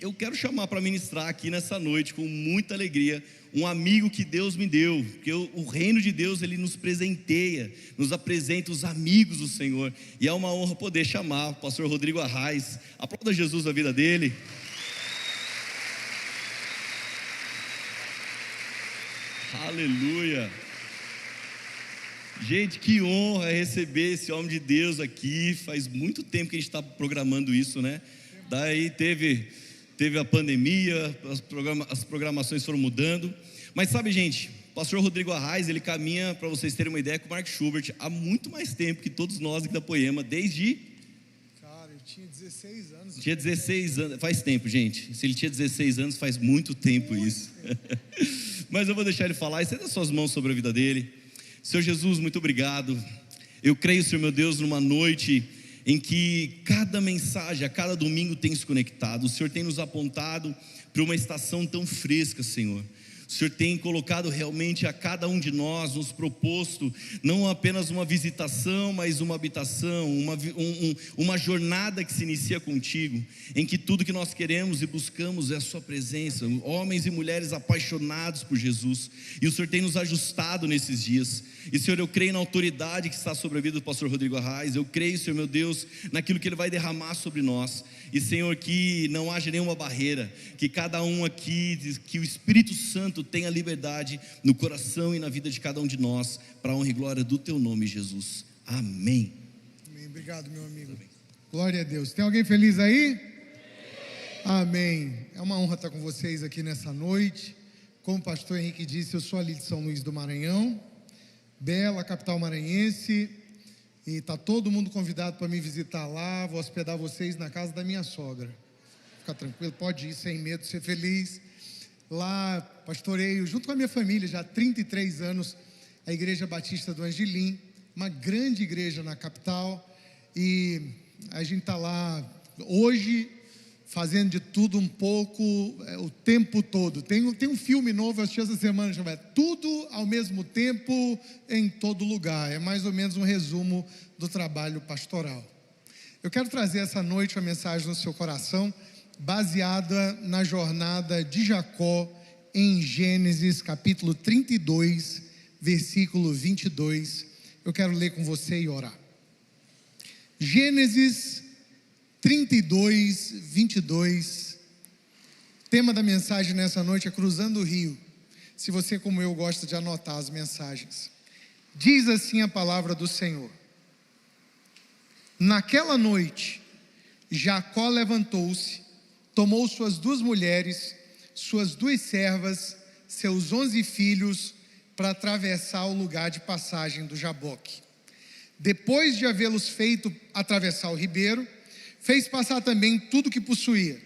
Eu quero chamar para ministrar aqui nessa noite, com muita alegria, um amigo que Deus me deu, porque o reino de Deus, ele nos presenteia, nos apresenta os amigos do Senhor, e é uma honra poder chamar o pastor Rodrigo Arraes. Aplauda Jesus na vida dele. Aleluia. Gente, que honra receber esse homem de Deus aqui. Faz muito tempo que a gente está programando isso, né? Daí teve a pandemia, as programações foram mudando. Mas sabe, gente, o pastor Rodrigo Arraes, ele caminha, para vocês terem uma ideia, com o Mark Schubert há muito mais tempo que todos nós aqui da Poema, desde... Cara, eu tinha 16 anos. Tinha 16 anos, faz tempo, gente. Se ele tinha 16 anos, faz muito tempo isso. Mas eu vou deixar ele falar, estenda as suas mãos sobre a vida dele. Senhor Jesus, muito obrigado. Eu creio, Senhor meu Deus, numa noite em que cada mensagem, a cada domingo tem se conectado. O Senhor tem nos apontado para uma estação tão fresca, Senhor. O Senhor tem colocado realmente a cada um de nós, nos proposto, não apenas uma visitação, mas uma habitação, uma jornada que se inicia contigo, em que tudo que nós queremos e buscamos é a sua presença, homens e mulheres apaixonados por Jesus, e o Senhor tem nos ajustado nesses dias. E Senhor, eu creio na autoridade que está sobre a vida do pastor Rodrigo Arraes. Eu creio, Senhor meu Deus, naquilo que Ele vai derramar sobre nós. E Senhor, que não haja nenhuma barreira, que cada um aqui, que o Espírito Santo tenha liberdade no coração e na vida de cada um de nós, para a honra e glória do Teu nome, Jesus. Amém. Amém. Obrigado, meu amigo. Amém. Glória a Deus. Tem alguém feliz aí? Amém. É uma honra estar com vocês aqui nessa noite. Como o pastor Henrique disse, eu sou ali de São Luís do Maranhão, bela capital maranhense, e está todo mundo convidado para me visitar lá. Vou hospedar vocês na casa da minha sogra. Fica tranquilo, pode ir sem medo, ser feliz. Lá pastoreio junto com a minha família já há 33 anos a Igreja Batista do Angelim, uma grande igreja na capital, e a gente está lá hoje fazendo de tudo um pouco, o tempo todo. Tem um filme novo, eu assisti essa semana, chamado Tudo ao Mesmo Tempo, em Todo Lugar. É mais ou menos um resumo do trabalho pastoral. Eu quero trazer essa noite uma mensagem no seu coração, baseada na jornada de Jacó em Gênesis capítulo 32, versículo 22. Eu quero ler com você e orar. Gênesis 32, 22. Tema da mensagem nessa noite é Cruzando o Rio. Se você, como eu, gosta de anotar as mensagens. Diz assim a palavra do Senhor: Naquela noite, Jacó levantou-se, tomou suas 2 mulheres, suas 2 servas, seus 11 filhos, para atravessar o lugar de passagem do Jaboque. Depois de havê-los feito atravessar o ribeiro, fez passar também tudo que possuía,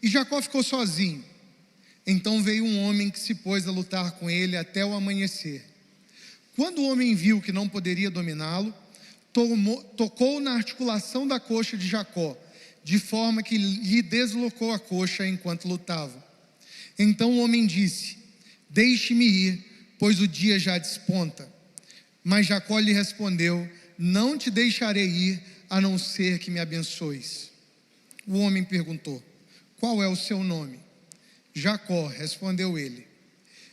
e Jacó ficou sozinho. Então veio um homem que se pôs a lutar com ele até o amanhecer. Quando o homem viu que não poderia dominá-lo, tocou na articulação da coxa de Jacó, de forma que lhe deslocou a coxa enquanto lutavam. Então o homem disse: Deixe-me ir, pois o dia já desponta. Mas Jacó lhe respondeu: Não te deixarei ir, a não ser que me abençoes. O homem perguntou: Qual é o seu nome? Jacó, respondeu ele.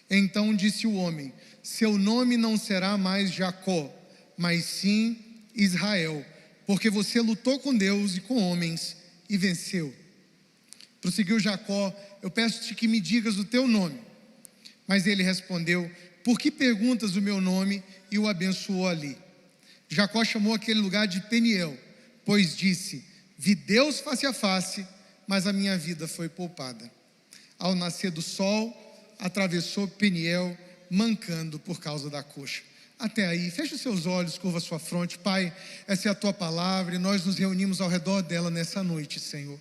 Então disse o homem: Seu nome não será mais Jacó, mas sim Israel, porque você lutou com Deus e com homens e venceu. Prosseguiu Jacó: Eu peço-te que me digas o teu nome. Mas ele respondeu: Por que perguntas o meu nome? E o abençoou ali. Jacó chamou aquele lugar de Peniel, pois disse: Vi Deus face a face, mas a minha vida foi poupada. Ao nascer do sol, atravessou Peniel, mancando por causa da coxa. Até aí, feche os seus olhos, curva a sua fronte. Pai, essa é a tua palavra e nós nos reunimos ao redor dela nessa noite, Senhor.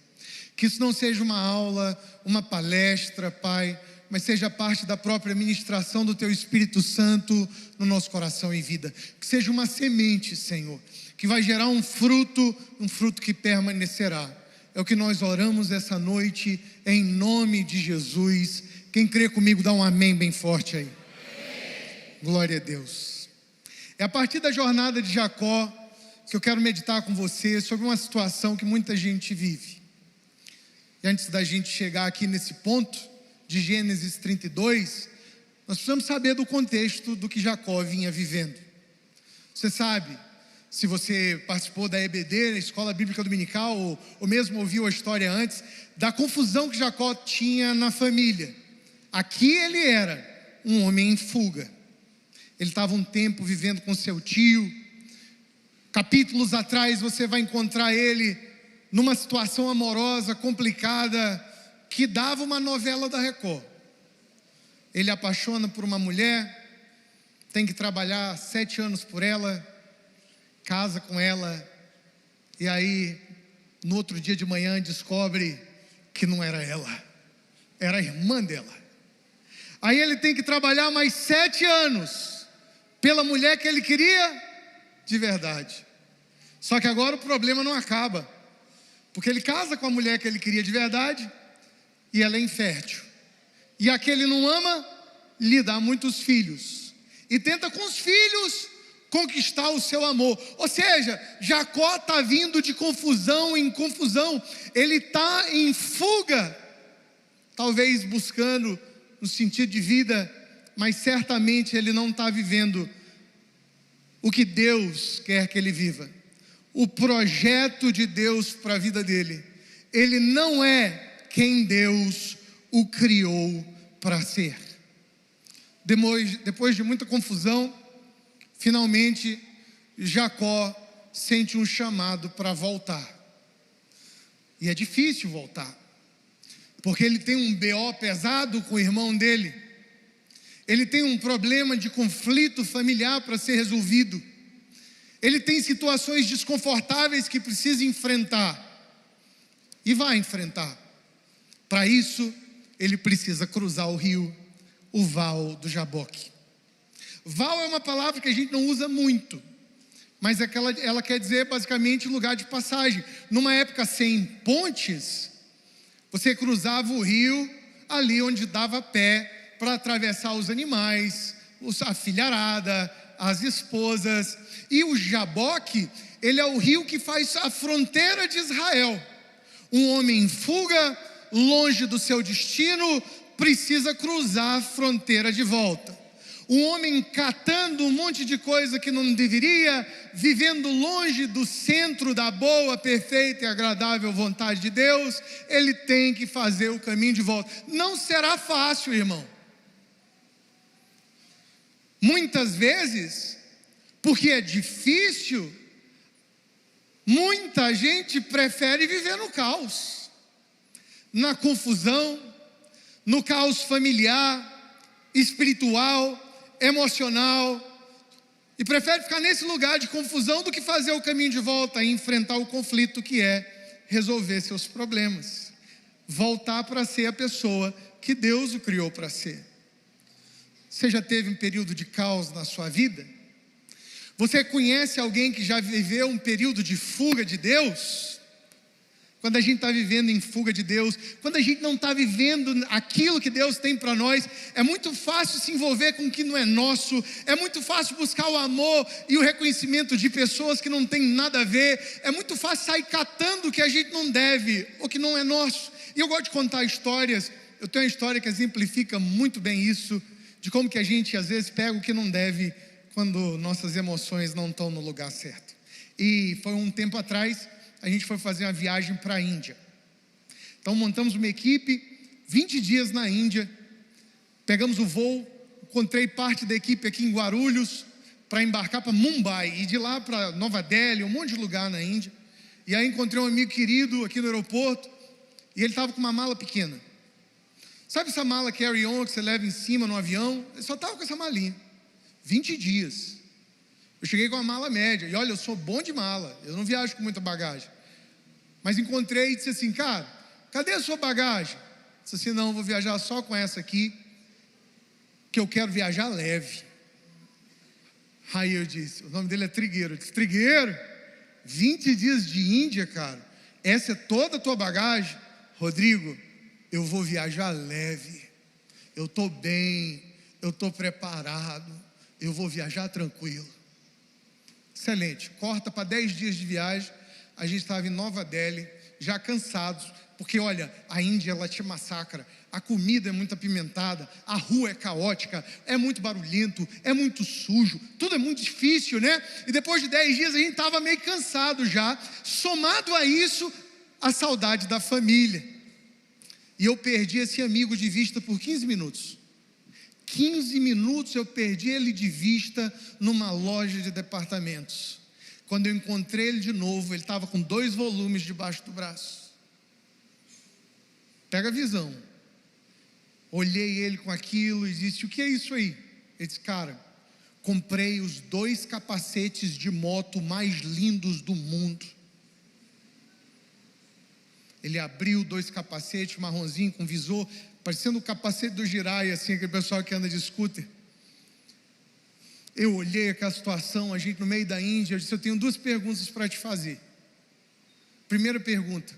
Que isso não seja uma aula, uma palestra, Pai, mas seja parte da própria ministração do Teu Espírito Santo no nosso coração e vida. Que seja uma semente, Senhor, que vai gerar um fruto que permanecerá. É o que nós oramos essa noite, em nome de Jesus. Quem crê comigo, dá um amém bem forte aí. Amém. Glória a Deus. É a partir da jornada de Jacó que eu quero meditar com você sobre uma situação que muita gente vive. E antes da gente chegar aqui nesse ponto de Gênesis 32, nós precisamos saber do contexto do que Jacó vinha vivendo. Você sabe, se você participou da EBD, Escola Bíblica Dominical, ou mesmo ouviu a história antes, da confusão que Jacó tinha na família. Aqui ele era um homem em fuga. Ele estava um tempo vivendo com seu tio. Capítulos atrás você vai encontrar ele numa situação amorosa, complicada, que dava uma novela da Record. Ele apaixona por uma mulher, tem que trabalhar 7 anos por ela, casa com ela, e aí, no outro dia de manhã, descobre que não era ela, era a irmã dela. Aí ele tem que trabalhar mais 7 anos pela mulher que ele queria de verdade. Só que agora o problema não acaba, porque ele casa com a mulher que ele queria de verdade e ela é infértil. E a que ele não ama, lhe dá muitos filhos e tenta com os filhos conquistar o seu amor. Ou seja, Jacó está vindo de confusão em confusão, ele está em fuga, talvez buscando no sentido de vida, mas certamente ele não está vivendo o que Deus quer que ele viva, o projeto de Deus para a vida dele. Ele não é quem Deus o criou para ser. Depois de muita confusão, finalmente Jacó sente um chamado para voltar. E é difícil voltar, porque ele tem um BO pesado com o irmão dele. Ele tem um problema de conflito familiar para ser resolvido. Ele tem situações desconfortáveis que precisa enfrentar. E vai enfrentar. Para isso, ele precisa cruzar o rio, o Val do Jaboque. Val é uma palavra que a gente não usa muito, mas ela quer dizer basicamente lugar de passagem. Numa época sem pontes, você cruzava o rio ali onde dava pé para atravessar os animais, a filharada, as esposas. E o Jaboque, ele é o rio que faz a fronteira de Israel. Um homem em fuga, longe do seu destino, precisa cruzar a fronteira de volta. Um homem catando um monte de coisa que não deveria, vivendo longe do centro da boa, perfeita e agradável vontade de Deus, ele tem que fazer o caminho de volta. Não será fácil, irmão. Muitas vezes, porque é difícil, muita gente prefere viver no caos, na confusão, no caos familiar, espiritual, emocional, e prefere ficar nesse lugar de confusão do que fazer o caminho de volta e enfrentar o conflito que é resolver seus problemas, voltar para ser a pessoa que Deus o criou para ser. Você já teve um período de caos na sua vida? Você conhece alguém que já viveu um período de fuga de Deus? Quando a gente está vivendo em fuga de Deus, quando a gente não está vivendo aquilo que Deus tem para nós, é muito fácil se envolver com o que não é nosso, é muito fácil buscar o amor e o reconhecimento de pessoas que não tem nada a ver, é muito fácil sair catando o que a gente não deve, ou que não é nosso. E eu gosto de contar histórias. Eu tenho uma história que exemplifica muito bem isso, de como que a gente às vezes pega o que não deve, quando nossas emoções não estão no lugar certo. E foi um tempo atrás, a gente foi fazer uma viagem para a Índia. Então montamos uma equipe, 20 dias na Índia, pegamos o voo, encontrei parte da equipe aqui em Guarulhos, para embarcar para Mumbai, e de lá para Nova Delhi, um monte de lugar na Índia. E aí encontrei um amigo querido aqui no aeroporto, e ele estava com uma mala pequena. Sabe essa mala carry-on que você leva em cima no avião? Ele só estava com essa malinha. 20 dias. Eu cheguei com uma mala média. E olha, eu sou bom de mala. Eu não viajo com muita bagagem. Mas encontrei e disse assim: cara, cadê a sua bagagem? Eu disse assim: não, vou viajar só com essa aqui, que eu quero viajar leve. Aí eu disse, o nome dele é Trigueiro. Eu disse: Trigueiro, 20 dias de Índia, cara. Essa é toda a tua bagagem? Rodrigo, eu vou viajar leve. Eu estou bem, eu estou preparado, eu vou viajar tranquilo. Excelente. Corta para 10 dias de viagem. A gente estava em Nova Delhi, já cansados, porque olha, a Índia ela te massacra, a comida é muito apimentada, a rua é caótica, é muito barulhento, é muito sujo, tudo é muito difícil, né? E depois de 10 dias a gente estava meio cansado já, somado a isso, a saudade da família. E eu perdi esse amigo de vista por 15 minutos. 15 minutos eu perdi ele de vista numa loja de departamentos. Quando eu encontrei ele de novo, ele estava com 2 volumes debaixo do braço. Pega a visão. Olhei ele com aquilo e disse: o que é isso aí? Ele disse: cara, comprei os 2 capacetes de moto mais lindos do mundo. Ele abriu 2 capacetes, marronzinho com visor, parecendo o capacete do Jirai, assim, aquele pessoal que anda de scooter. Eu olhei aquela situação, a gente no meio da Índia, eu disse: eu tenho 2 perguntas para te fazer. Primeira pergunta: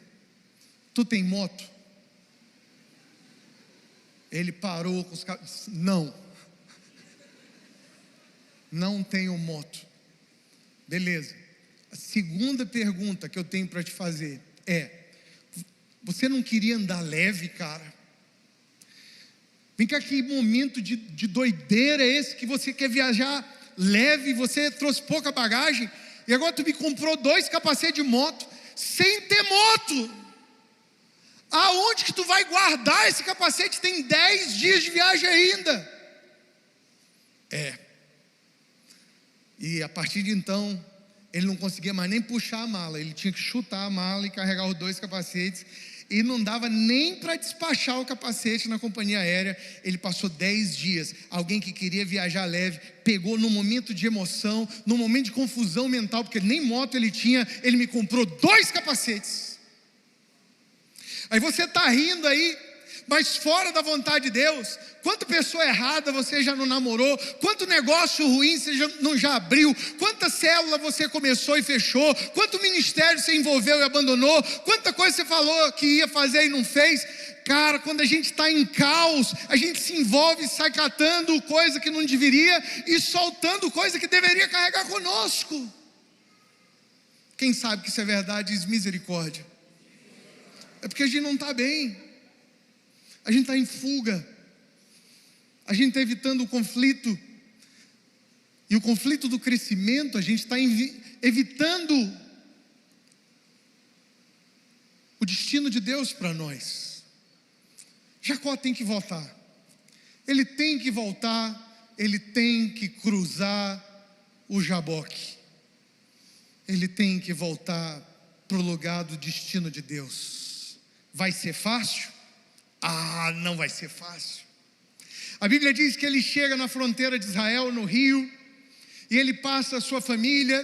tu tem moto? Ele parou com os cabelos: não, não tenho moto. Beleza. A segunda pergunta que eu tenho para te fazer é: você não queria andar leve, cara? Vem cá, que momento de doideira é esse que você quer viajar leve, você trouxe pouca bagagem, e agora tu me comprou 2 capacetes de moto, sem ter moto. Aonde que tu vai guardar esse capacete? Tem 10 dias de viagem ainda. E a partir de então, ele não conseguia mais nem puxar a mala, ele tinha que chutar a mala e carregar os 2 capacetes, e não dava nem para despachar o capacete na companhia aérea. Ele passou 10 dias, alguém que queria viajar leve, pegou no momento de emoção, no momento de confusão mental, porque nem moto ele tinha, ele me comprou 2 capacetes. Aí você está rindo aí, mas fora da vontade de Deus, quanta pessoa errada você já não namorou, quanto negócio ruim você não já abriu, quanta célula você começou e fechou, quanto ministério você envolveu e abandonou, quanta coisa você falou que ia fazer e não fez. Cara, quando a gente está em caos, a gente se envolve, sai catando coisa que não deveria e soltando coisa que deveria carregar conosco. Quem sabe que isso é verdade diz misericórdia. É porque a gente não está bem, a gente está em fuga, a gente está evitando o conflito, e o conflito do crescimento, a gente está evitando o destino de Deus para nós. Jacó tem que voltar, ele tem que voltar, ele tem que cruzar o Jaboque, ele tem que voltar para o lugar do destino de Deus. Vai ser fácil? Não vai ser fácil. A Bíblia diz que ele chega na fronteira de Israel, no rio, e ele passa a sua família,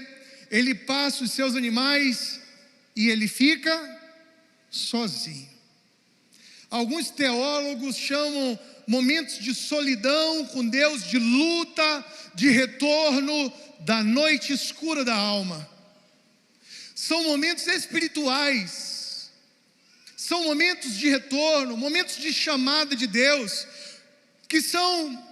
ele passa os seus animais, e ele fica sozinho. Alguns teólogos chamam momentos de solidão com Deus, de luta, de retorno, da noite escura da alma. São momentos espirituais, são momentos de retorno, momentos de chamada de Deus, que são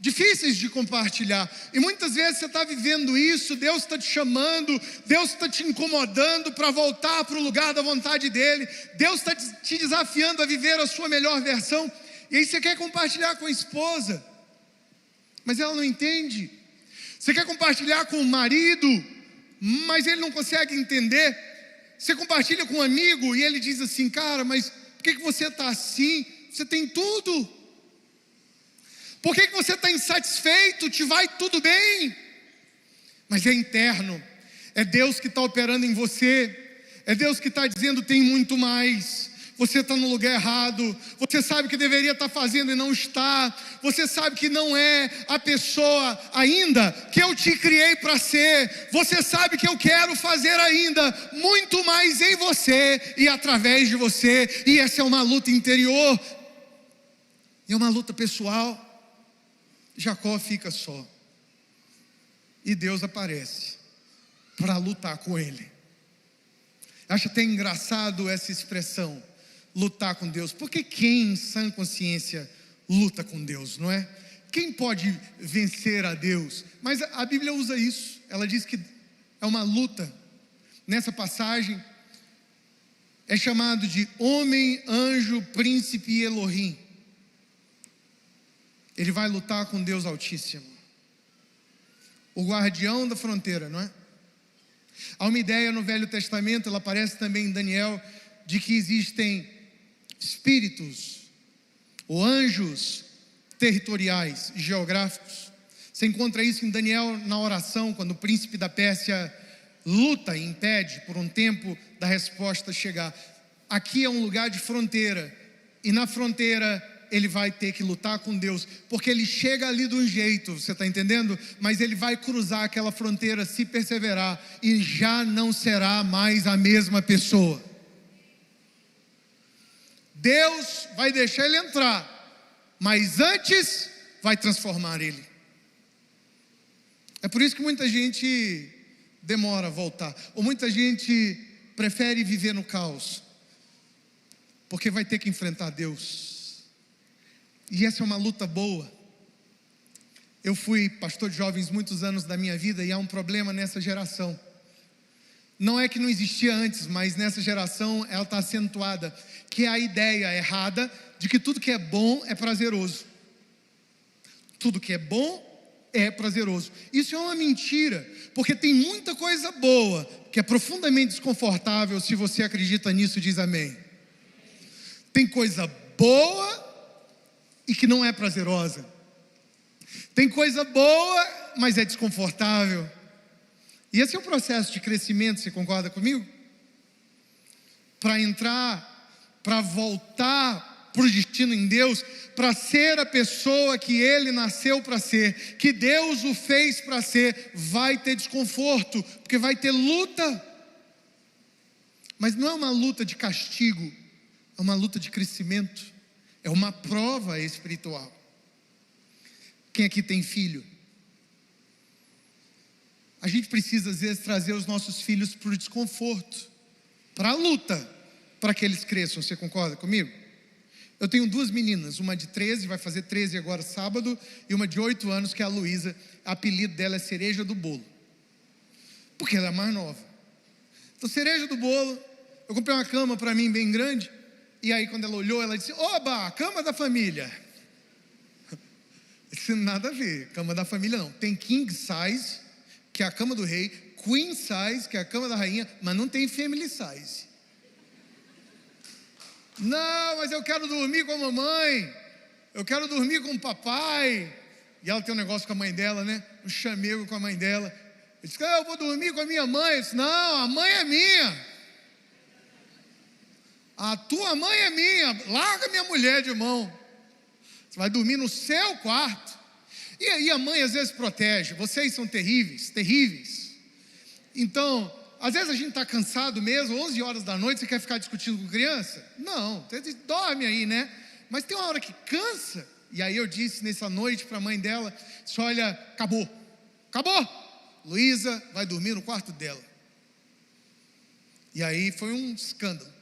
difíceis de compartilhar. E muitas vezes você está vivendo isso, Deus está te chamando, Deus está te incomodando para voltar para o lugar da vontade dEle, Deus está te desafiando a viver a sua melhor versão, e aí você quer compartilhar com a esposa, mas ela não entende. Você quer compartilhar com o marido, mas ele não consegue entender. Você compartilha com um amigo e ele diz assim: cara, mas por que você está assim? Você tem tudo. Por que você está insatisfeito? Te vai tudo bem. Mas é interno. É Deus que está operando em você. É Deus que está dizendo: tem muito mais. Você está no lugar errado. Você sabe que deveria estar fazendo e não está. Você sabe que não é a pessoa ainda que eu te criei para ser. Você sabe que eu quero fazer ainda muito mais em você e através de você. E essa é uma luta interior. É uma luta pessoal. Jacó fica só. E Deus aparece para lutar com ele. Acho até engraçado essa expressão, lutar com Deus, porque quem em sã consciência luta com Deus, não é? Quem pode vencer a Deus? Mas a Bíblia usa isso, ela diz que é uma luta. Nessa passagem, é chamado de homem, anjo, príncipe Elohim. Ele vai lutar com Deus Altíssimo, o guardião da fronteira, não é? Há uma ideia no Velho Testamento, ela aparece também em Daniel, de que existem espíritos ou anjos territoriais, geográficos. Você encontra isso em Daniel na oração, quando o príncipe da Pérsia luta e impede por um tempo da resposta chegar. Aqui é um lugar de fronteira, e na fronteira ele vai ter que lutar com Deus, porque ele chega ali de um jeito, você está entendendo? Mas ele vai cruzar aquela fronteira se perseverar, e já não será mais a mesma pessoa. Deus vai deixar ele entrar, mas antes vai transformar ele. É por isso que muita gente demora a voltar, ou muita gente prefere viver no caos, porque vai ter que enfrentar Deus. E essa é uma luta boa. Eu fui pastor de jovens muitos anos da minha vida, e há um problema nessa geração. Não é que não existia antes, mas nessa geração ela está acentuada, que é a ideia errada de que tudo que é bom é prazeroso. Tudo que é bom é prazeroso. Isso é uma mentira, porque tem muita coisa boa que é profundamente desconfortável. Se você acredita nisso, diz amém. Tem coisa boa e que não é prazerosa. Tem coisa boa, mas é desconfortável. E esse é o processo de crescimento, você concorda comigo? Para entrar, para voltar para o destino em Deus, para ser a pessoa que ele nasceu para ser, que Deus o fez para ser, vai ter desconforto, porque vai ter luta. Mas não é uma luta de castigo, é uma luta de crescimento, é uma prova espiritual. Quem aqui tem filho? A gente precisa às vezes trazer os nossos filhos para o desconforto, para a luta, para que eles cresçam. Você concorda comigo? Eu tenho duas meninas, uma de 13, vai fazer 13 agora sábado, e uma de 8 anos, que é a Luísa. O apelido dela é cereja do bolo, porque ela é mais nova. Então, cereja do bolo, eu comprei uma cama para mim bem grande, e aí quando ela olhou, ela disse: oba, cama da família. Isso nada a ver, cama da família não. Tem king size, que é a cama do rei, queen size, que é a cama da rainha, mas não tem family size. Não, mas eu quero dormir com a mamãe, eu quero dormir com o papai. E ela tem um negócio com a mãe dela, né? Um chamego com a mãe dela. Eu disse: eu vou dormir com a minha mãe. Eu disse: não, a mãe é minha. A tua mãe é minha. Larga minha mulher de mão. Você vai dormir no seu quarto. E aí a mãe às vezes protege. Vocês são terríveis, terríveis. Então, às vezes a gente está cansado mesmo, 11 horas da noite, você quer ficar discutindo com criança? Não, você dorme aí, né? Mas tem uma hora que cansa. E aí eu disse nessa noite para a mãe dela: olha, acabou, Luísa vai dormir no quarto dela. E aí foi um escândalo.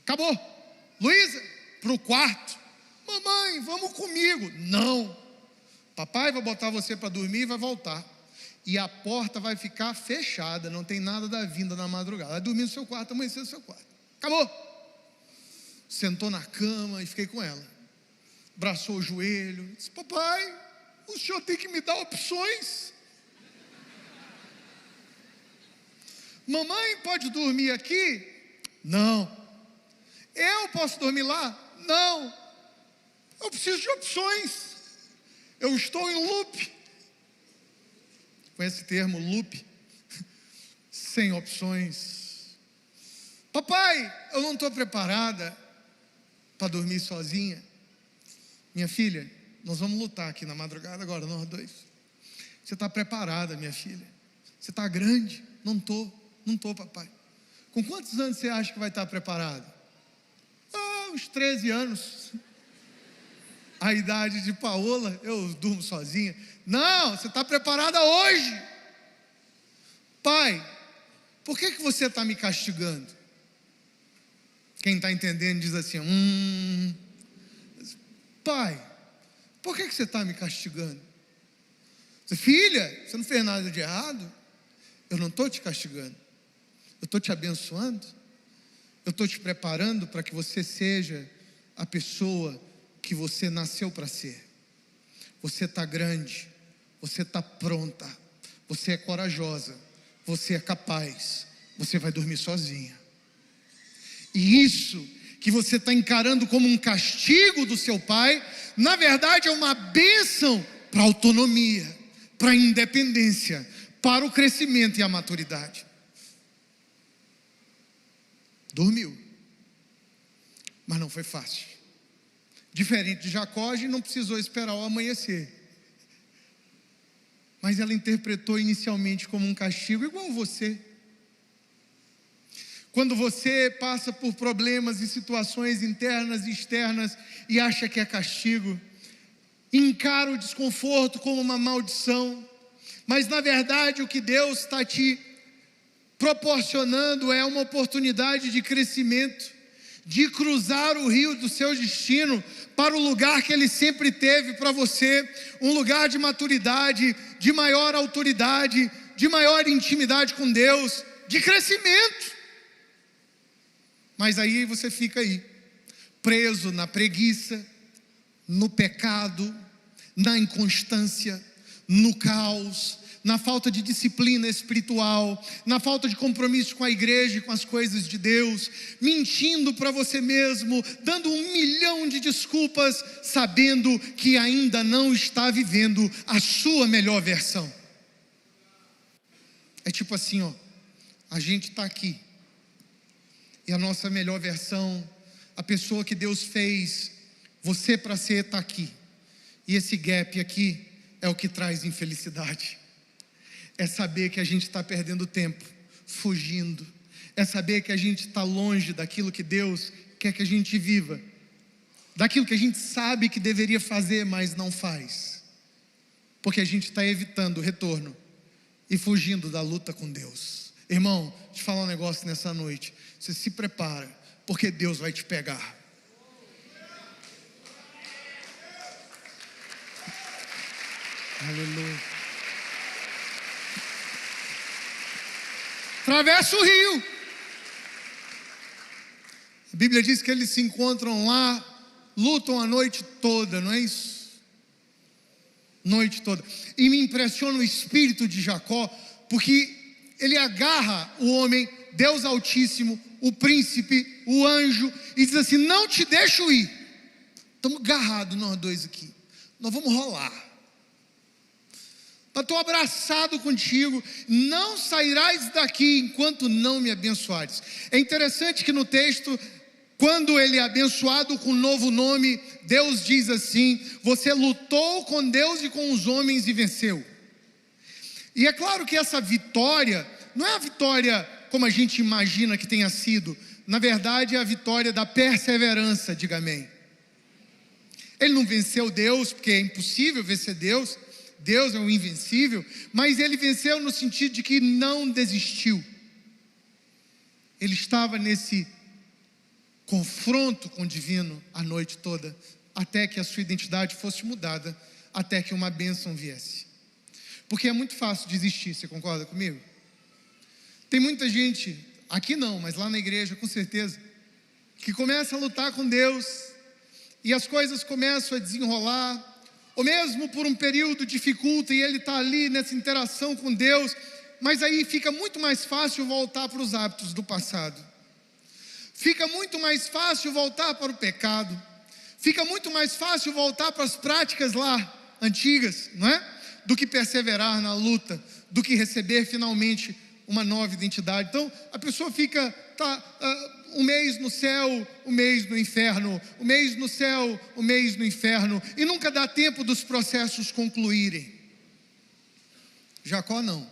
Acabou, Luísa, para o quarto. Mamãe, vamos comigo. Não, papai vai botar você para dormir e vai voltar. E a porta vai ficar fechada, não tem nada da vinda na madrugada. Vai dormir no seu quarto, amanhecer no seu quarto. Acabou. Sentou na cama e fiquei com ela. Abraçou o joelho. Disse: papai, o senhor tem que me dar opções. Mamãe pode dormir aqui? Não. Eu posso dormir lá? Não. Eu preciso de opções. Eu estou em loop. Conhece esse termo, loop? Sem opções. Papai, eu não estou preparada para dormir sozinha. Minha filha, nós vamos lutar aqui na madrugada agora, nós dois. Você está preparada, minha filha? Você está grande? Não estou, papai. Com quantos anos você acha que vai estar preparada? Uns 13 anos. A idade de Paola, eu durmo sozinha. Não, você está preparada hoje. Pai, por que você está me castigando? Quem está entendendo diz assim: pai, por que você está me castigando? Filha, você não fez nada de errado. Eu não estou te castigando, eu estou te abençoando. eu estou te preparando para que você seja a pessoa que você nasceu para ser. Você está grande, você está pronta, você é corajosa, você é capaz, você vai dormir sozinha. E isso que você está encarando como um castigo do seu pai, na verdade é uma bênção para a autonomia, para a independência, para o crescimento e a maturidade. Dormiu, mas não foi fácil. Diferente de Jacó, a gente não precisou esperar o amanhecer, mas ela interpretou inicialmente como um castigo, igual você. Quando você passa por problemas e situações internas e externas e acha que é castigo, encara o desconforto como uma maldição, mas na verdade o que Deus está te proporcionando é uma oportunidade de crescimento, de cruzar o rio do seu destino para o lugar que Ele sempre teve para você, um lugar de maturidade, de maior autoridade, de maior intimidade com Deus, de crescimento. Mas aí você fica aí, preso na preguiça, no pecado, na inconstância, no caos, na falta de disciplina espiritual, na falta de compromisso com a igreja e com as coisas de Deus, mentindo para você mesmo, dando 1 milhão de desculpas, sabendo que ainda não está vivendo a sua melhor versão. É tipo assim, ó, a gente está aqui, e a nossa melhor versão, a pessoa que Deus fez você para ser, está aqui. E esse gap aqui é o que traz infelicidade. É saber que a gente está perdendo tempo, fugindo. É saber que a gente está longe daquilo que Deus quer que a gente viva. Daquilo que a gente sabe que deveria fazer, mas não faz. Porque a gente está evitando o retorno e fugindo da luta com Deus. Irmão, deixa eu te falar um negócio nessa noite. Você se prepara, porque Deus vai te pegar. Aleluia. Atravessa o rio. A Bíblia diz que eles se encontram lá, lutam a noite toda, não é isso? Noite toda. E me impressiona o espírito de Jacó, porque ele agarra o homem, Deus Altíssimo, o príncipe, o anjo, e diz assim: não te deixo ir. Estamos agarrados nós dois aqui, nós vamos rolar. Estou abraçado contigo, não sairás daqui enquanto não me abençoares. É interessante que no texto, quando ele é abençoado com um novo nome, Deus diz assim: você lutou com Deus e com os homens e venceu. E é claro que essa vitória, não é a vitória como a gente imagina que tenha sido, na verdade é a vitória da perseverança, diga amém. Ele não venceu Deus, porque é impossível vencer Deus, Deus é o invencível, mas ele venceu no sentido de que não desistiu. Ele estava nesse confronto com o divino a noite toda, até que a sua identidade fosse mudada, até que uma bênção viesse. Porque é muito fácil desistir, você concorda comigo? Tem muita gente, aqui não, mas lá na igreja com certeza, que começa a lutar com Deus, e as coisas começam a desenrolar, ou mesmo por um período dificulta, e ele está ali nessa interação com Deus, mas aí fica muito mais fácil voltar para os hábitos do passado, fica muito mais fácil voltar para o pecado, fica muito mais fácil voltar para as práticas lá, antigas, não é? Do que perseverar na luta, do que receber finalmente uma nova identidade. Então a pessoa fica, um mês no céu, um mês no inferno, um mês no céu, um mês no inferno, e nunca dá tempo dos processos concluírem. Jacó não,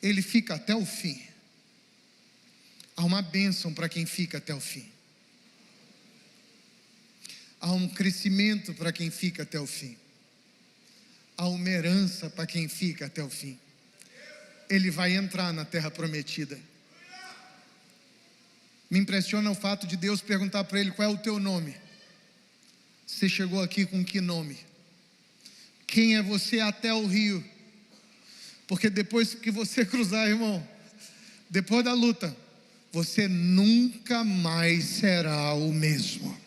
ele fica até o fim. Há uma bênção para quem fica até o fim, há um crescimento para quem fica até o fim, há uma herança para quem fica até o fim. Ele vai entrar na terra prometida. Me impressiona o fato de Deus perguntar para ele: qual é o teu nome? Você chegou aqui com que nome? Quem é você até o rio? Porque depois que você cruzar, irmão, depois da luta, você nunca mais será o mesmo.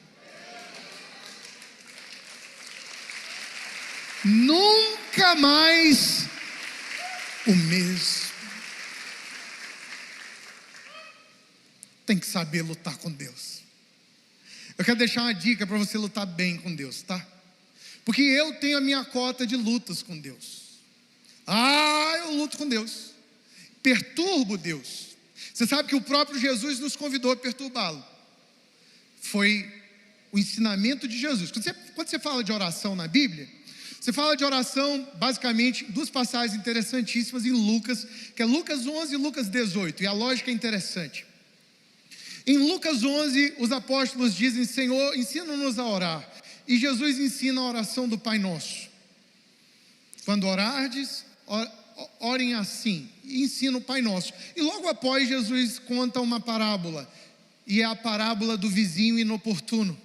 Nunca mais o mesmo. Tem que saber lutar com Deus. Eu quero deixar uma dica para você lutar bem com Deus, tá? Porque eu tenho a minha cota de lutas com Deus. Eu luto com Deus. Perturbo Deus. Você sabe que o próprio Jesus nos convidou a perturbá-lo. Foi o ensinamento de Jesus. Quando você fala de oração na Bíblia, você fala de oração, basicamente, duas passagens interessantíssimas em Lucas, que é Lucas 11 e Lucas 18, e a lógica é interessante. Em Lucas 11, os apóstolos dizem: Senhor, ensina-nos a orar. E Jesus ensina a oração do Pai Nosso. Quando orardes, orem assim, e ensina o Pai Nosso. E logo após, Jesus conta uma parábola, e é a parábola do vizinho inoportuno.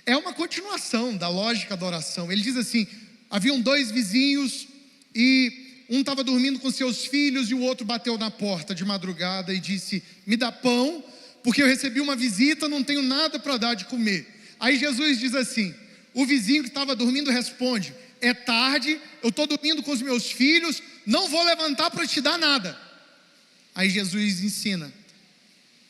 É uma continuação da lógica da oração. Ele diz assim: haviam dois vizinhos, e um estava dormindo com seus filhos, e o outro bateu na porta de madrugada e disse: me dá pão, porque eu recebi uma visita, não tenho nada para dar de comer. Aí Jesus diz assim, o vizinho que estava dormindo responde: é tarde, eu estou dormindo com os meus filhos, não vou levantar para te dar nada. Aí Jesus ensina: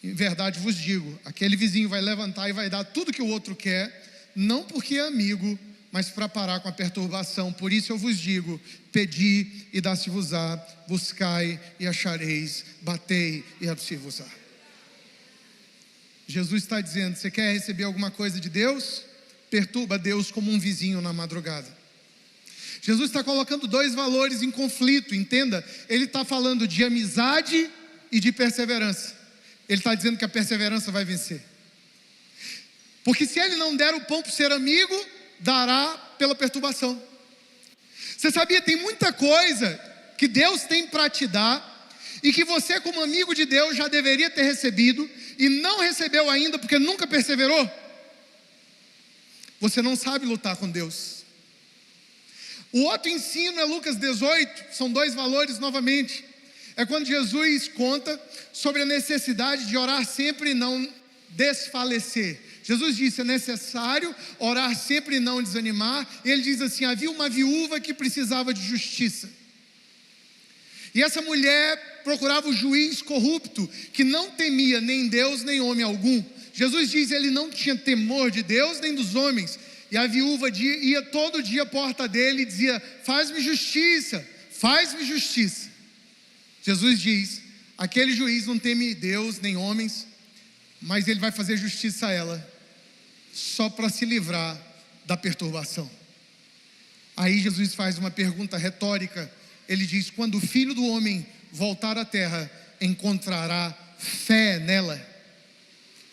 em verdade vos digo, aquele vizinho vai levantar e vai dar tudo que o outro quer, não porque é amigo, mas para parar com a perturbação. Por isso eu vos digo: pedi e dá-se-vos-á, buscai e achareis, batei e abre-se-vos-á. Jesus está dizendo: você quer receber alguma coisa de Deus? Perturba Deus como um vizinho na madrugada. Jesus está colocando dois valores em conflito, entenda. Ele está falando de amizade e de perseverança. Ele está dizendo que a perseverança vai vencer. Porque se ele não der o pão por ser amigo, dará pela perturbação. Você sabia, tem muita coisa que Deus tem para te dar, e que você, como amigo de Deus, já deveria ter recebido, e não recebeu ainda porque nunca perseverou. Você não sabe lutar com Deus. O outro ensino é Lucas 18, são dois valores novamente. É quando Jesus conta sobre a necessidade de orar sempre e não desfalecer. Jesus disse: é necessário orar sempre e não desanimar. E ele diz assim: havia uma viúva que precisava de justiça. E essa mulher procurava o juiz corrupto, que não temia nem Deus nem homem algum. Jesus diz: ele não tinha temor de Deus nem dos homens. E a viúva ia todo dia à porta dele e dizia: faz-me justiça, faz-me justiça. Jesus diz: aquele juiz não teme Deus nem homens, mas ele vai fazer justiça a ela, só para se livrar da perturbação. Aí Jesus faz uma pergunta retórica. Ele diz: quando o Filho do Homem voltar à terra, encontrará fé nela?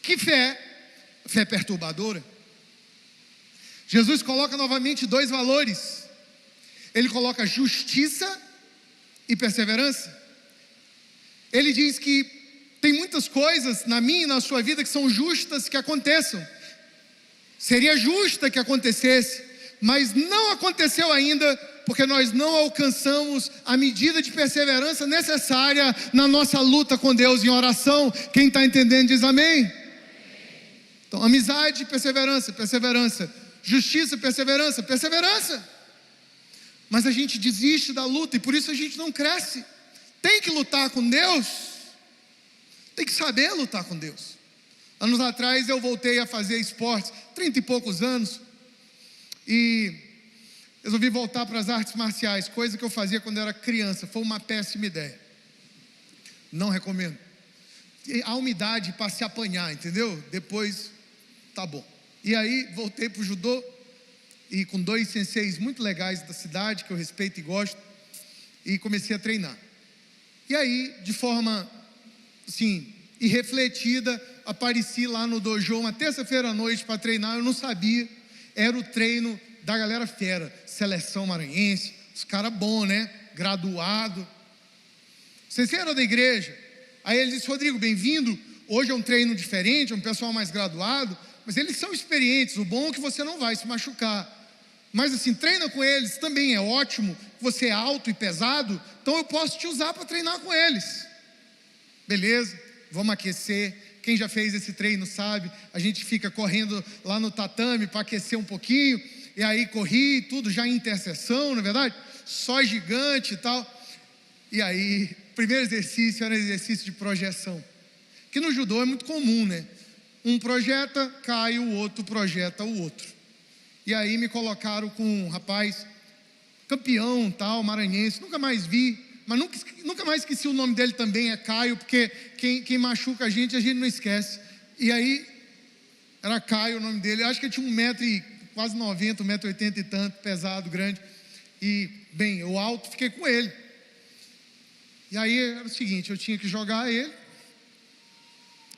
Que fé? Fé perturbadora. Jesus coloca novamente dois valores. Ele coloca justiça e perseverança. Ele diz que tem muitas coisas na minha e na sua vida que são justas que aconteçam. Seria justa que acontecesse, mas não aconteceu ainda, porque nós não alcançamos a medida de perseverança necessária na nossa luta com Deus em oração. Quem está entendendo diz amém. Então, amizade, perseverança, perseverança. Justiça, perseverança, perseverança. Mas a gente desiste da luta e por isso a gente não cresce. Tem que lutar com Deus. Tem que saber lutar com Deus. Anos atrás eu voltei a fazer esportes, 30 e poucos anos, e resolvi voltar para as artes marciais, coisa que eu fazia quando eu era criança. Foi uma péssima ideia. Não recomendo. Há uma idade para se apanhar, entendeu? Depois, tá bom. E aí voltei para o judô, e com dois senseis muito legais da cidade, que eu respeito e gosto, e comecei a treinar. E aí, de forma, assim, irrefletida, apareci lá no dojo uma terça-feira à noite para treinar. Eu não sabia, era o treino da galera fera, seleção maranhense, os caras bons, né? Graduado. Vocês eram da igreja? Aí ele disse: Rodrigo, bem-vindo. Hoje é um treino diferente, é um pessoal mais graduado, mas eles são experientes. O bom é que você não vai se machucar. Mas assim, treina com eles também é ótimo. Você é alto e pesado, então eu posso te usar para treinar com eles. Beleza, vamos aquecer. Quem já fez esse treino sabe, a gente fica correndo lá no tatame para aquecer um pouquinho, e aí corri, tudo já em intercessão, não é verdade? Só gigante e tal. E aí, primeiro exercício era exercício de projeção, que no judô é muito comum, né? Um projeta, cai, o outro projeta o outro. E aí me colocaram com um rapaz, campeão tal, maranhense, nunca mais vi, mas nunca mais esqueci o nome dele também, é Caio, porque quem machuca a gente não esquece. E aí, era Caio o nome dele, eu acho que ele tinha 1,90 m, 1,80 m e tanto, pesado, grande. E, bem, eu alto, fiquei com ele. E aí era o seguinte, eu tinha que jogar ele,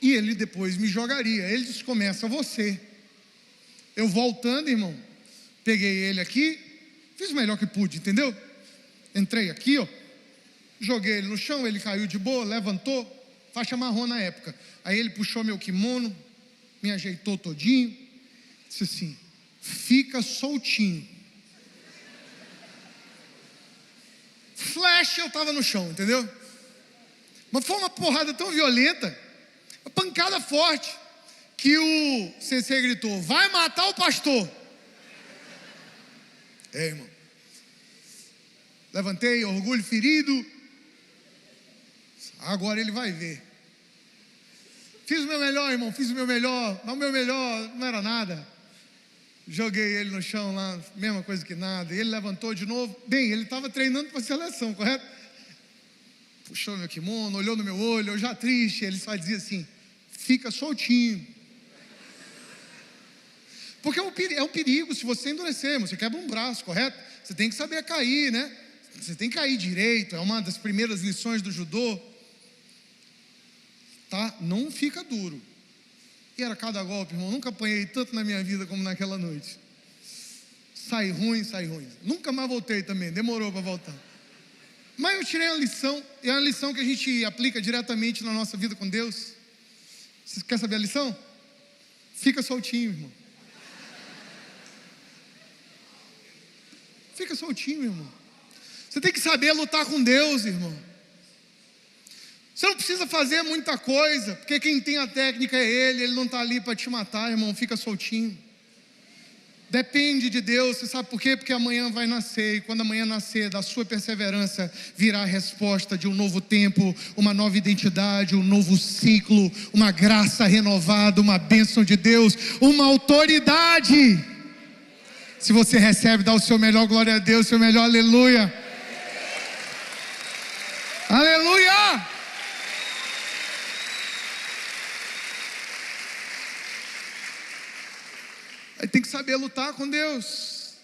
e ele depois me jogaria. Ele disse, começa você. Eu voltando, irmão, peguei ele aqui, fiz o melhor que pude, entendeu? Entrei aqui, ó, joguei ele no chão, ele caiu de boa, levantou, faixa marrom na época. Aí ele puxou meu kimono, me ajeitou todinho, disse assim, fica soltinho. Flash, eu estava no chão, entendeu? Mas foi uma porrada tão violenta, uma pancada forte, que o CC gritou, vai matar o pastor. Irmão, levantei, orgulho ferido, agora ele vai ver. Fiz o meu melhor, irmão, fiz o meu melhor, mas o meu melhor não era nada. Joguei ele no chão lá, mesma coisa que nada. Ele levantou de novo. Bem, ele estava treinando para a seleção, correto? Puxou meu kimono, olhou no meu olho, eu já triste. Ele só dizia assim, fica soltinho. Porque é um perigo se você endurecer, você quebra um braço, correto? Você tem que saber cair, né? Você tem que cair direito, é uma das primeiras lições do judô. Tá? Não fica duro. E era cada golpe, irmão, nunca apanhei tanto na minha vida como naquela noite. Sai ruim. Nunca mais voltei também, demorou para voltar. Mas eu tirei uma lição, e é uma lição que a gente aplica diretamente na nossa vida com Deus. Você quer saber a lição? Fica soltinho, irmão. Fica soltinho, irmão. Você tem que saber lutar com Deus, irmão. Você não precisa fazer muita coisa, porque quem tem a técnica é Ele não está ali para te matar, irmão, fica soltinho. Depende de Deus, você sabe por quê? Porque amanhã vai nascer, e quando amanhã nascer, da sua perseverança, virá a resposta de um novo tempo, uma nova identidade, um novo ciclo, uma graça renovada, uma bênção de Deus, uma autoridade. Se você recebe, dá o seu melhor, glória a Deus, seu melhor, aleluia. Aleluia! Aí tem que saber lutar com Deus.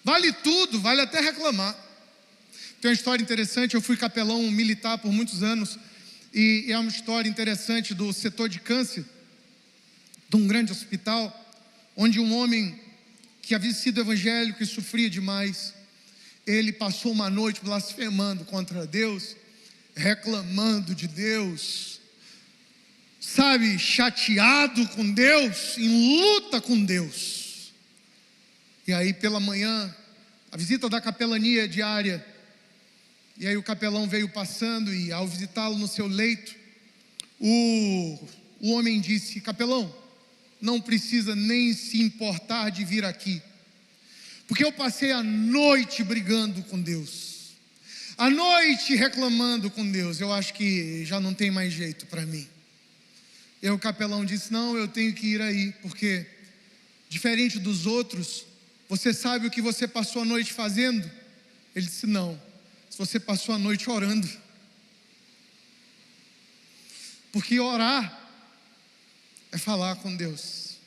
Vale tudo, vale até reclamar. Tem uma história interessante, eu fui capelão militar por muitos anos, e é uma história interessante do setor de câncer, de um grande hospital, onde um homem que havia sido evangélico e sofria demais, ele passou uma noite blasfemando contra Deus, reclamando de Deus, sabe, chateado com Deus, em luta com Deus. E aí pela manhã, a visita da capelania diária, e aí o capelão veio passando, e ao visitá-lo no seu leito, o homem disse, capelão, não precisa nem se importar de vir aqui, porque eu passei a noite brigando com Deus, a noite reclamando com Deus, eu acho que já não tem mais jeito para mim. E o capelão disse, não, eu tenho que ir aí, porque diferente dos outros, você sabe o que você passou a noite fazendo? Ele disse, não, você passou a noite orando, porque orar é falar com Deus,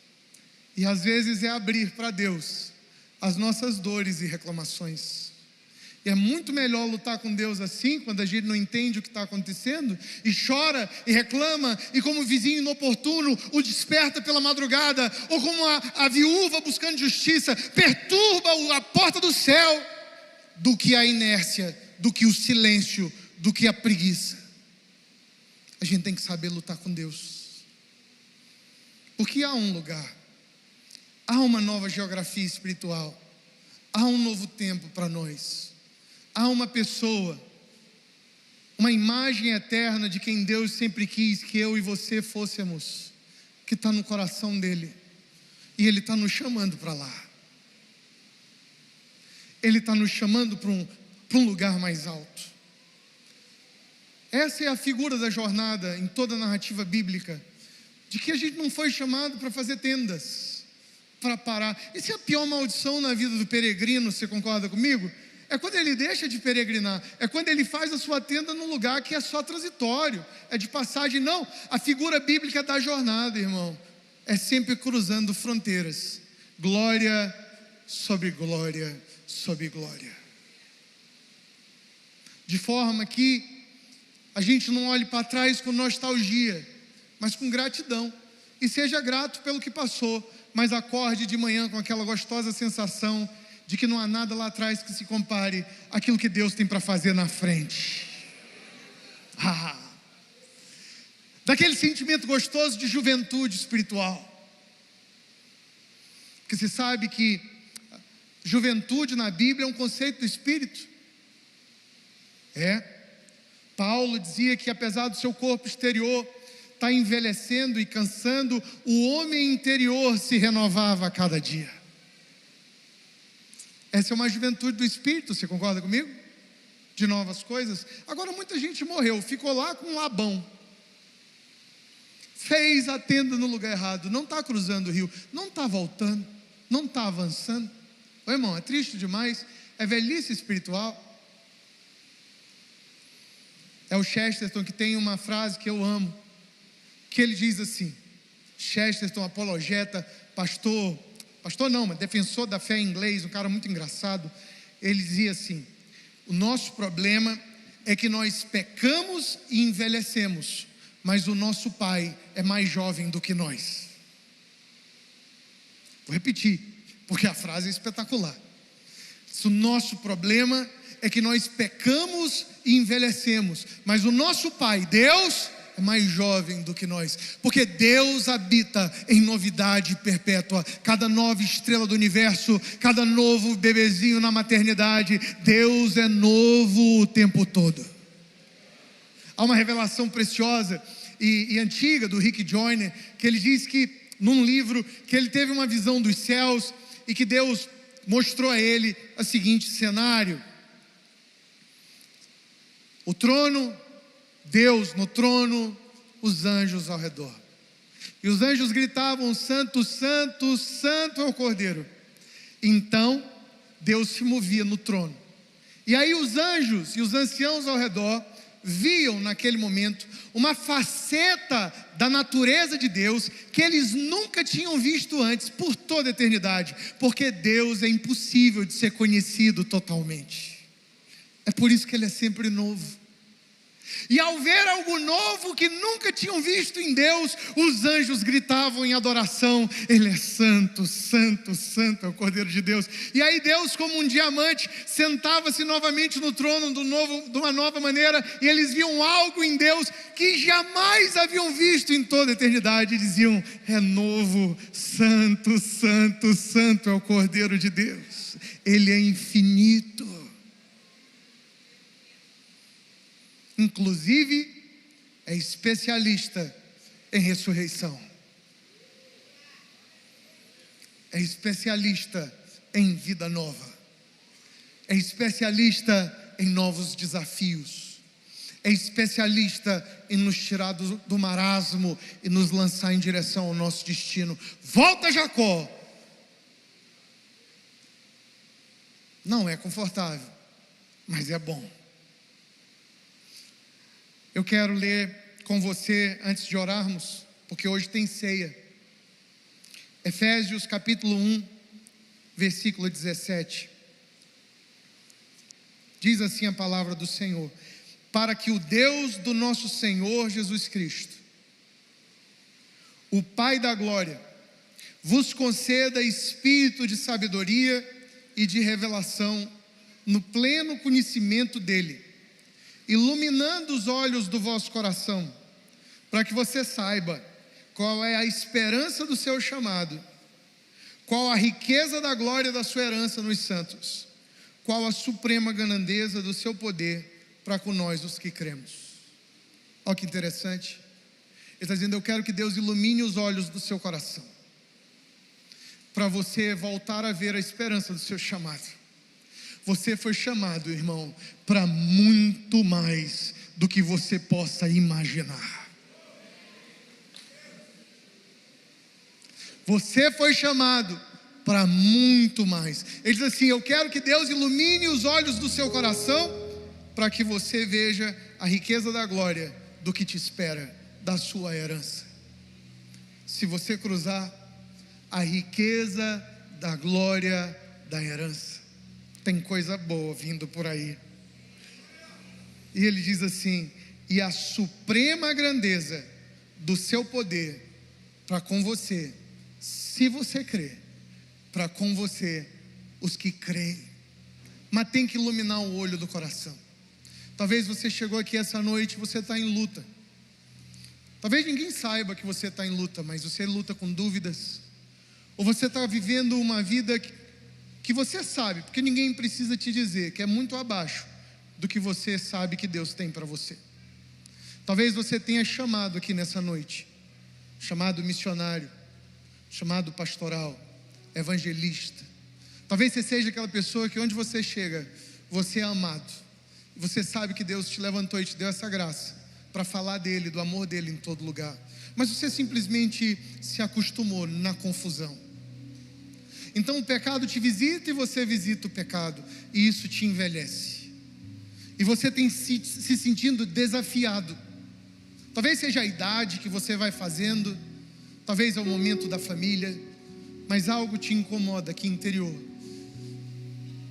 e às vezes é abrir para Deus as nossas dores e reclamações. E é muito melhor lutar com Deus assim, quando a gente não entende o que está acontecendo, e chora, e reclama, e como vizinho inoportuno, o desperta pela madrugada, ou como a viúva buscando justiça, perturba a porta do céu, do que a inércia, do que o silêncio, do que a preguiça. A gente tem que saber lutar com Deus, porque há um lugar, há uma nova geografia espiritual, há um novo tempo para nós. Há uma pessoa uma imagem eterna de quem Deus sempre quis que eu e você fôssemos, que está no coração dele, e Ele está nos chamando para lá. Ele está nos chamando para um lugar mais alto. Essa é a figura da jornada em toda a narrativa bíblica, de que a gente não foi chamado para fazer tendas, para parar. Essa é a pior maldição na vida do peregrino, você concorda comigo? É quando ele deixa de peregrinar, é quando ele faz a sua tenda num lugar que é só transitório, é de passagem. Não, a figura bíblica da jornada, irmão, é sempre cruzando fronteiras, glória sobre glória sobre glória, de forma que a gente não olhe para trás com nostalgia, mas com gratidão, e seja grato pelo que passou, mas acorde de manhã com aquela gostosa sensação de que não há nada lá atrás que se compare àquilo que Deus tem para fazer na frente. Daquele sentimento gostoso de juventude espiritual, porque você sabe que juventude na Bíblia é um conceito do Espírito. Paulo dizia que apesar do seu corpo exterior estar envelhecendo e cansando, o homem interior se renovava a cada dia. Essa é uma juventude do Espírito, você concorda comigo? De novas coisas. Agora muita gente morreu, ficou lá com um Labão, fez a tenda no lugar errado, não está cruzando o rio, não está voltando, não está avançando. Ô irmão, é triste demais, é velhice espiritual. É o Chesterton que tem uma frase que eu amo, que ele diz assim, Chesterton, apologeta, pastor não, mas defensor da fé em inglês, um cara muito engraçado. Ele dizia assim: o nosso problema é que nós pecamos e envelhecemos, mas o nosso pai é mais jovem do que nós. Vou repetir, porque a frase é espetacular. O nosso problema é que nós pecamos e envelhecemos, mas o nosso pai, Deus, é mais jovem do que nós, porque Deus habita em novidade perpétua. Cada nova estrela do universo, cada novo bebezinho na maternidade, Deus é novo o tempo todo. Há uma revelação preciosa e antiga do Rick Joyner, que ele diz que num livro, que ele teve uma visão dos céus e que Deus mostrou a ele o seguinte cenário: o trono, Deus no trono, os anjos ao redor. E os anjos gritavam: santo, santo, santo é o Cordeiro. Então Deus se movia no trono. E aí os anjos e os anciãos ao redor viam naquele momento uma faceta da natureza de Deus que eles nunca tinham visto antes por toda a eternidade, porque Deus é impossível de ser conhecido totalmente. É por isso que Ele é sempre novo. E ao ver algo novo que nunca tinham visto em Deus, os anjos gritavam em adoração: Ele é santo, santo, santo é o Cordeiro de Deus. E aí Deus, como um diamante, sentava-se novamente no trono de uma nova maneira, e eles viam algo em Deus que jamais haviam visto em toda a eternidade, e diziam: é novo, santo, santo, santo é o Cordeiro de Deus. Ele é infinito. Inclusive, é especialista em ressurreição, é especialista em vida nova, é especialista em novos desafios, é especialista em nos tirar do marasmo e nos lançar em direção ao nosso destino. Volta, Jacó! Não é confortável, mas é bom. Eu quero ler com você, antes de orarmos, porque hoje tem ceia, Efésios capítulo 1, versículo 17. Diz assim a palavra do Senhor: para que o Deus do nosso Senhor Jesus Cristo, o Pai da glória, vos conceda espírito de sabedoria e de revelação no pleno conhecimento dele, iluminando os olhos do vosso coração, para que você saiba qual é a esperança do seu chamado, qual a riqueza da glória da sua herança nos santos, qual a suprema grandeza do seu poder para com nós, os que cremos. Olha que interessante. Ele está dizendo: eu quero que Deus ilumine os olhos do seu coração, para você voltar a ver a esperança do seu chamado. Você foi chamado, irmão, para muito mais do que você possa imaginar. Você foi chamado para muito mais. Ele diz assim: eu quero que Deus ilumine os olhos do seu coração, para que você veja a riqueza da glória do que te espera, da sua herança. Se você cruzar, a riqueza da glória da herança, tem coisa boa vindo por aí. E ele diz assim: e a suprema grandeza do seu poder para com você, se você crer, para com você, os que creem. Mas tem que iluminar o olho do coração. Talvez você chegou aqui essa noite e você está em luta. Talvez ninguém saiba que você está em luta, mas você luta com dúvidas. Ou você está vivendo uma vida que você sabe, porque ninguém precisa te dizer, que é muito abaixo do que você sabe que Deus tem para você. Talvez você tenha chamado aqui nessa noite, chamado missionário, chamado pastoral, evangelista. Talvez você seja aquela pessoa que onde você chega, você é amado. E você sabe que Deus te levantou e te deu essa graça para falar dele, do amor dele em todo lugar. Mas você simplesmente se acostumou na confusão. Então o pecado te visita e você visita o pecado, e isso te envelhece. E você tem se sentindo desafiado. Talvez seja a idade que você vai fazendo, talvez é o momento da família, mas algo te incomoda aqui interior.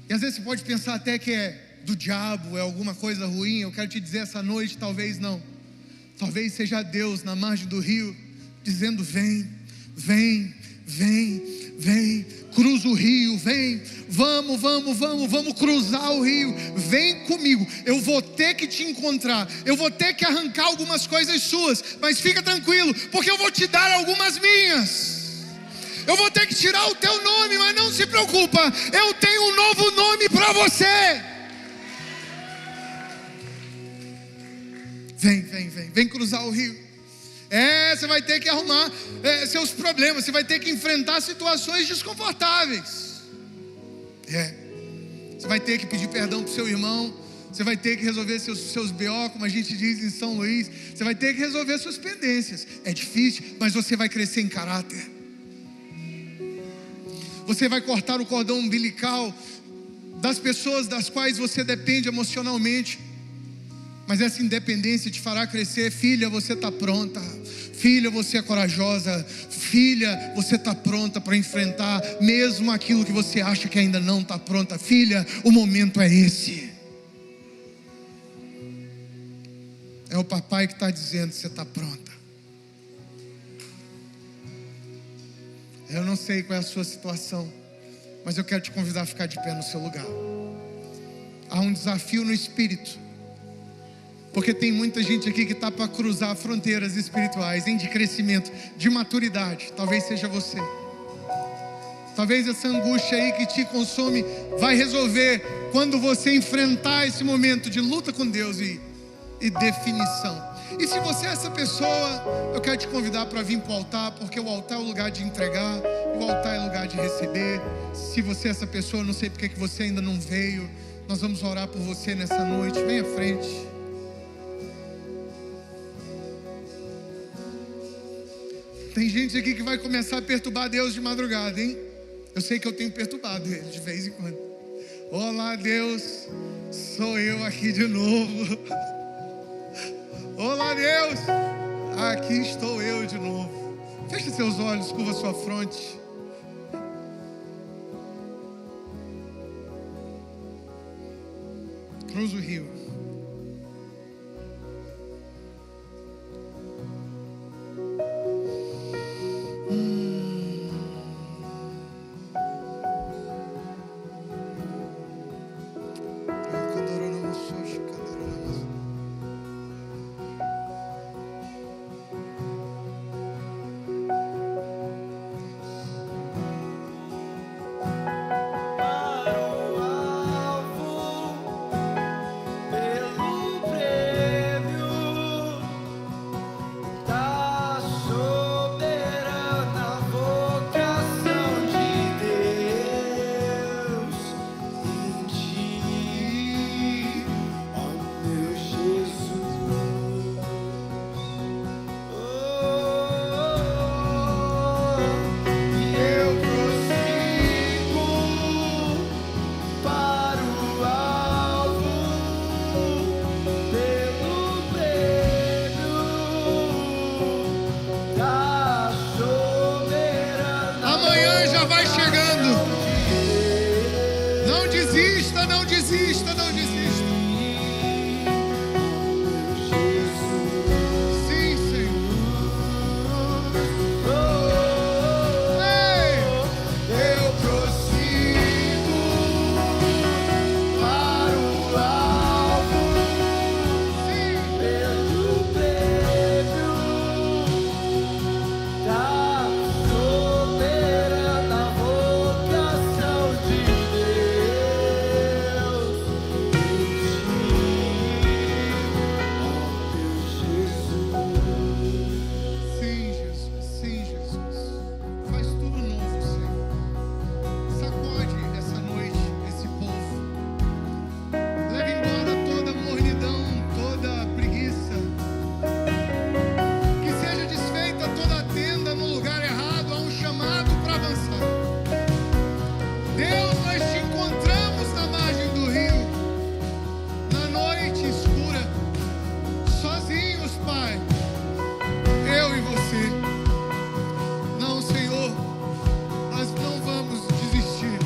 E às vezes você pode pensar até que é do diabo, é alguma coisa ruim. Eu quero te dizer essa noite, talvez não. Talvez seja Deus na margem do rio, dizendo: vem, vem, vem, vem, cruza o rio, vem, vamos cruzar o rio, vem comigo. Eu vou ter que te encontrar, eu vou ter que arrancar algumas coisas suas, mas fica tranquilo, porque eu vou te dar algumas minhas. Eu vou ter que tirar o teu nome, mas não se preocupa, eu tenho um novo nome para você. Vem cruzar o rio. Você vai ter que arrumar seus problemas, você vai ter que enfrentar situações desconfortáveis. Você vai ter que pedir perdão para o seu irmão, você vai ter que resolver seus BO, como a gente diz em São Luís. Você vai ter que resolver suas pendências. É difícil, mas você vai crescer em caráter. Você vai cortar o cordão umbilical das pessoas das quais você depende emocionalmente. Mas essa independência te fará crescer. Filha, você está pronta. Filha, você é corajosa. Filha, você está pronta para enfrentar mesmo aquilo que você acha que ainda não está pronta. Filha, o momento é esse. É o papai que está dizendo: você está pronta. Eu não sei qual é a sua situação, mas eu quero te convidar a ficar de pé no seu lugar. Há um desafio no espírito, porque tem muita gente aqui que está para cruzar fronteiras espirituais, de crescimento, de maturidade. Talvez seja você. Talvez essa angústia aí que te consome vai resolver quando você enfrentar esse momento de luta com Deus e definição. E se você é essa pessoa, eu quero te convidar para vir para o altar, porque o altar é o lugar de entregar, o altar é o lugar de receber. Se você é essa pessoa, eu não sei porque que você ainda não veio, nós vamos orar por você nessa noite. Vem à frente. Tem gente aqui que vai começar a perturbar Deus de madrugada, hein? Eu sei que eu tenho perturbado Ele de vez em quando. Olá, Deus, sou eu aqui de novo. Olá, Deus, aqui estou eu de novo. Feche seus olhos, curva sua fronte. Cruza o rio. já vai chegando. Não desista, não desista, não desista. Sim, Senhor. Ei, eu prossigo para o alvo. Sim, Pelo prêmio da soberana vocação de Deus sim, Jesus, sim, Jesus. Faz tudo novo, Senhor. Sacode essa noite esse povo. Leve embora toda mornidão, toda preguiça. Que seja desfeita toda a tenda no lugar errado. Há um chamado para avançar. Deus, nós te encontramos na margem do rio, na noite escura, sozinhos, Pai. Eu e você. Não, Senhor, nós não vamos desistir.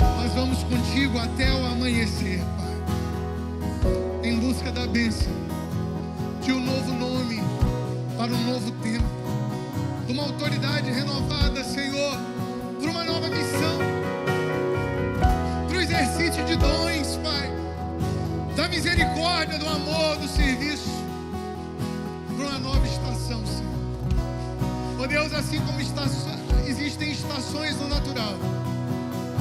Nós vamos contigo até o amanhecer, Pai. Em busca da bênção, de um novo nome para um novo tempo, de uma autoridade renovada, Senhor, para uma nova missão, para o exercício de dons, Pai, da misericórdia, do amor, do serviço, para uma nova estação, Senhor. Oh Deus, assim como existem estações no natural,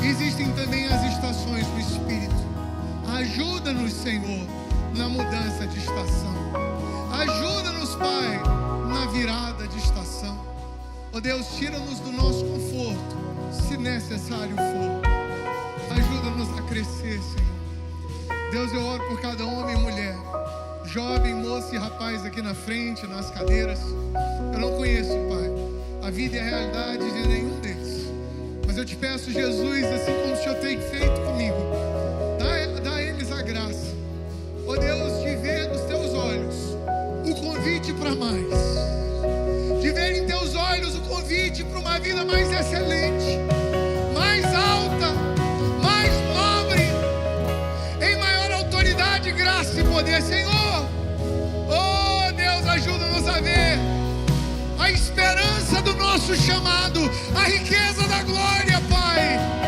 existem também as estações no Espírito. Ajuda-nos, Senhor, na mudança de estação. Ajuda-nos, Pai, na virada de estação. Oh Deus, tira-nos do nosso conforto, se necessário for. Ajuda-nos a crescer, Senhor. Deus, eu oro por cada homem e mulher, jovem, moça e rapaz aqui na frente, nas cadeiras. Eu não conheço, Pai, a vida e a realidade de nenhum deles. Mas eu te peço, Jesus, assim como o Senhor tem feito comigo, dá a eles a graça, ó Deus, de ver nos teus olhos o convite para mais, de ver em teus olhos o convite para uma vida mais excelente, mais alta, mais nobre, em maior autoridade, graça e poder, Senhor. Oh Deus, ajuda-nos a ver a esperança do nosso chamado, a riqueza da glória, Pai.